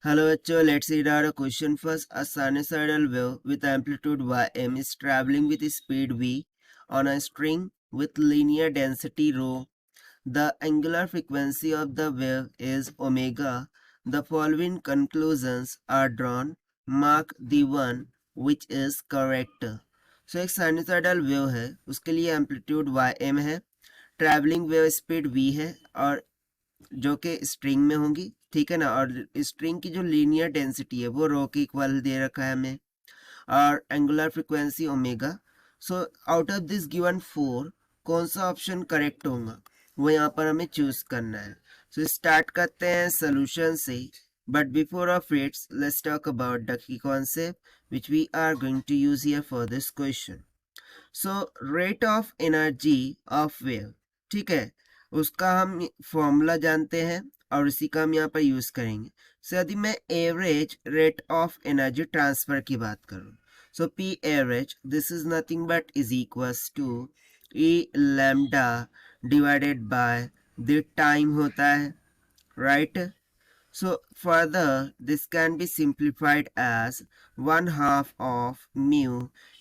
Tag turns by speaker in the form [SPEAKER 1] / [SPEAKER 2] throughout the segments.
[SPEAKER 1] Hello bachcho, let's read out a question first. A sinusoidal wave with amplitude Ym is traveling with speed v on a string with linear density rho. The angular frequency of the wave is omega. The following conclusions are drawn. Mark the one which is correct. So एक sinusoidal wave है, उसके लिए amplitude Ym है, travelling wave speed v है और जो कि string में होंगी, ठीक है ना। और स्ट्रिंग की जो लीनियर डेंसिटी है वो रो के इक्वल दे रखा है हमें, और angular frequency omega. So out of this given 4 कौन सा ऑप्शन करेक्ट होगा वो यहाँ पर हमें चूज करना है। सो स्टार्ट करते हैं सोल्यूशन से, but before of its let's talk about the key concept which we are going to use here for this question. So rate of energy of wave, ठीक है, उसका हम फॉर्मूला जानते हैं और उसी का हम यहाँ पर यूज करेंगे। सो यदि मैं average rate of energy transfer की बात करूँ, so P average this is nothing but is equals to E lambda divided by the time होता है, right. So further this can be simplified as 1/2 of mu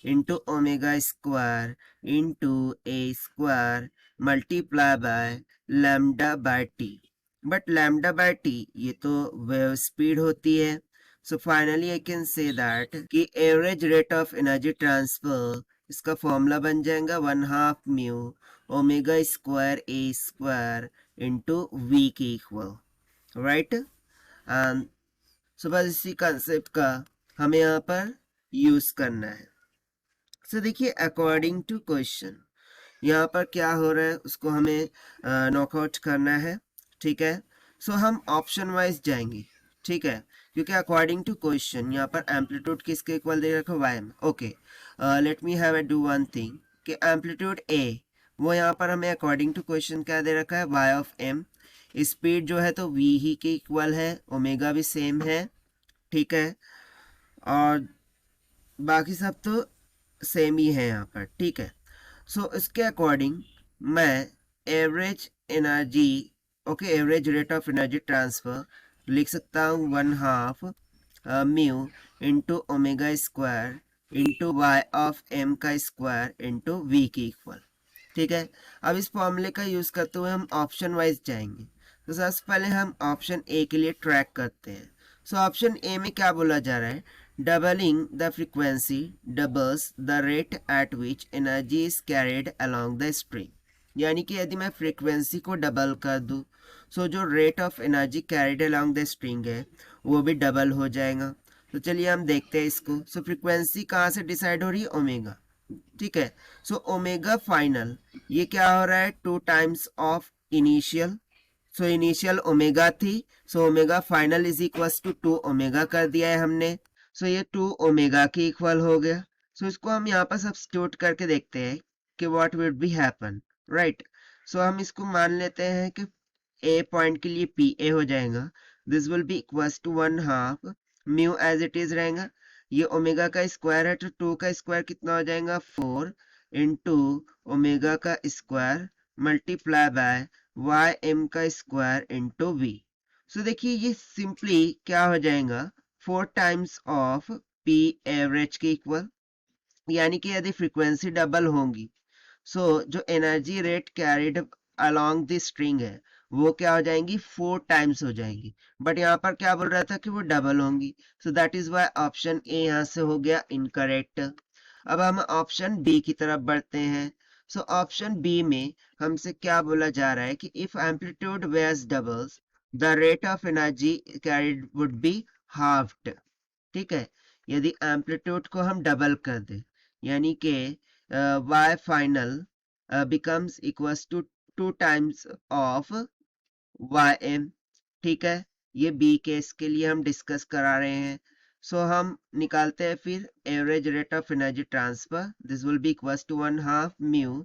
[SPEAKER 1] into omega square into a square multiplied by lambda by t. But lambda by t ये तो wave speed होती है. So finally I can say that कि average rate of energy transfer इसका formula बन जाएगा 1/2 mu omega square a square into v के equal, right. And so बस इसी कंसेप्ट का हमें यहाँ पर यूज करना है। सो देखिए अकॉर्डिंग टू क्वेश्चन यहाँ पर क्या हो रहा है उसको हमें नॉकआउट करना है, ठीक है। सो हम ऑप्शन वाइज जाएंगे, ठीक है, क्योंकि अकॉर्डिंग टू क्वेश्चन यहाँ पर एम्पलीट्यूड किसके इक्वल दे रखा है, वाई में। Okay, let me have a do one thing कि एम्पलीट्यूड ए वो यहाँ पर हमें अकॉर्डिंग टू क्वेश्चन क्या दे रखा है, वाई ऑफ एम। स्पीड जो है तो v ही के इक्वल है, ओमेगा भी सेम है, ठीक है, और बाकी सब तो सेम ही है यहाँ पर, ठीक है। सो इसके अकॉर्डिंग मैं average energy, okay, average rate of energy transfer लिख सकता हूँ 1/2 mu into omega square into Y of M का स्क्वायर इंटू वी के इक्वल, ठीक है। अब इस फॉर्मूले का यूज करते हुए हम ऑप्शन वाइज जाएंगे। तो सबसे पहले हम ऑप्शन ए के लिए ट्रैक करते हैं। सो ऑप्शन ए में क्या बोला जा रहा है, doubling the frequency doubles the rate at which energy is carried along the string. यानी कि यदि मैं फ्रीक्वेंसी को डबल कर दूं, सो जो rate of energy carried along the string है वो भी डबल हो जाएगा। तो चलिए हम देखते हैं इसको। सो फ्रीक्वेंसी कहाँ से डिसाइड हो रही है, ओमेगा, ठीक है। सो ओमेगा फाइनल ये क्या हो रहा है, 2 times of initial. So initial omega थी, so omega final is equals to 2 omega कर दिया है हमने। सो ये 2 ओमेगा के इक्वल हो गया। सो इसको हम यहाँ पर सब्स्टिट्यूट करके देखते हैं कि what will be happen, right. So हम इसको मान लेते हैं कि ए पॉइंट के लिए पी ए हो जाएगा, this will be equals to 1/2 mu as it is रहेगा। ये ओमेगा का स्क्वायर है तो 2 का स्क्वायर कितना हो जाएगा, 4 इंटू ओमेगा का square multiply by Y M का स्क्वायर इंटू वी। सो देखिए ये सिंपली क्या हो जाएगा, 4 टाइम्स ऑफ पी एवरेज के इक्वल। यानी कि यदि फ्रीक्वेंसी डबल होंगी, सो जो energy rate carried along the string है वो क्या हो जाएंगी, 4 टाइम्स हो जाएंगी। बट यहाँ पर क्या बोल रहा था कि वो डबल होंगी, so that is why option A यहाँ से हो गया इनकरेक्ट। अब हम ऑप्शन बी की तरफ बढ़ते हैं। सो ऑप्शन बी में हमसे क्या बोला जा रहा है कि if amplitude where's doubles the rate of energy carried would be halved, ठीक है। यदि एम्पलीट्यूड को हम डबल कर दें, यानी कि Y final becomes equals to 2 times of Y M, ठीक है। ये बी केस के लिए हम डिस्कस करा रहे हैं। सो हम निकालते हैं फिर average rate of energy transfer, this will be equals to 1/2 mu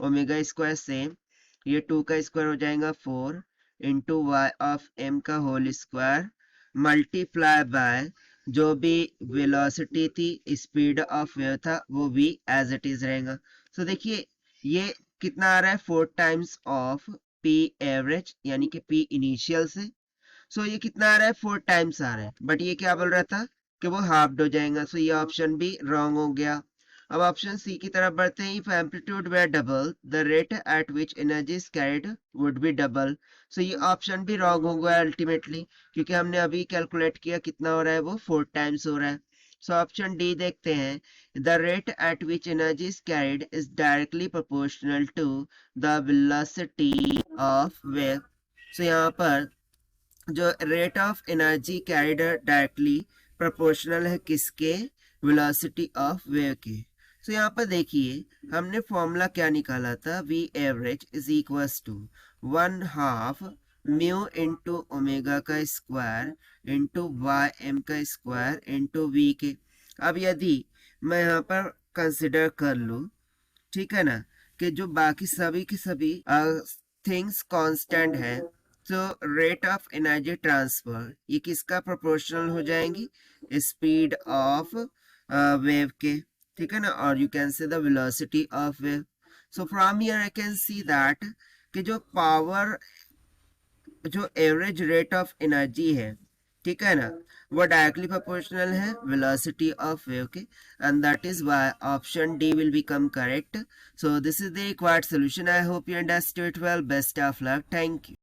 [SPEAKER 1] omega square से ये 2 का स्क्वायर हो जाएगा 4 इंटू वाई ऑफ एम का होल स्क्वायर मल्टीप्लाई बाय जो भी वेलोसिटी थी, स्पीड ऑफ वेव था, वो भी एज इट इज रहेगा। सो देखिए ये कितना आ रहा है, 4 टाइम्स ऑफ पी एवरेज यानी कि पी इनिशियल से। सो ये कितना आ रहा है, 4 टाइम्स आ रहा है, बट ये क्या बोल रहा था कि वो हाफ्ड हो जाएगा, सो ये ऑप्शन भी रॉन्ग हो गया। अब ऑप्शन सी की तरफ बढ़ते हैं। If amplitude were double the rate at which energy is carried would be double. So ये ऑप्शन भी रॉन्ग हो गया अल्टीमेटली, क्योंकि हमने अभी कैलकुलेट किया कितना हो रहा है, वो 4 टाइम्स हो रहा है। सो ऑप्शन डी देखते हैं। The rate at which energy is carried is directly proportional to the velocity of wave. So यहाँ पर जो rate of energy carried directly proportional है किसके, वेलोसिटी ऑफ वेव के। तो यहाँ पर देखिए हमने फॉर्मूला क्या निकाला था, V average is equals to 1/2 mu into omega का स्क्वायर इंटू वाई एम का स्क्वायर इंटू वी के। अब यदि मैं यहाँ पर कंसिडर कर लूँ, ठीक है ना, कि जो बाकी सभी की सभी थिंग्स कांस्टेंट है, तो रेट ऑफ एनर्जी ट्रांसफर ये किसका प्रोपोर्शनल हो जाएंगी, स्पीड ऑफ वेव के, ठीक है ना, और you can say the velocity of wave. So from here I can see that कि जो पावर, जो एवरेज रेट ऑफ एनर्जी है, ठीक है ना, वो डायरेक्टली प्रोपोर्शनल है वेलोसिटी ऑफ वेव के, and that is why option D will become correct. So this is the required solution. I hope you understood well. Best of luck. Thank you.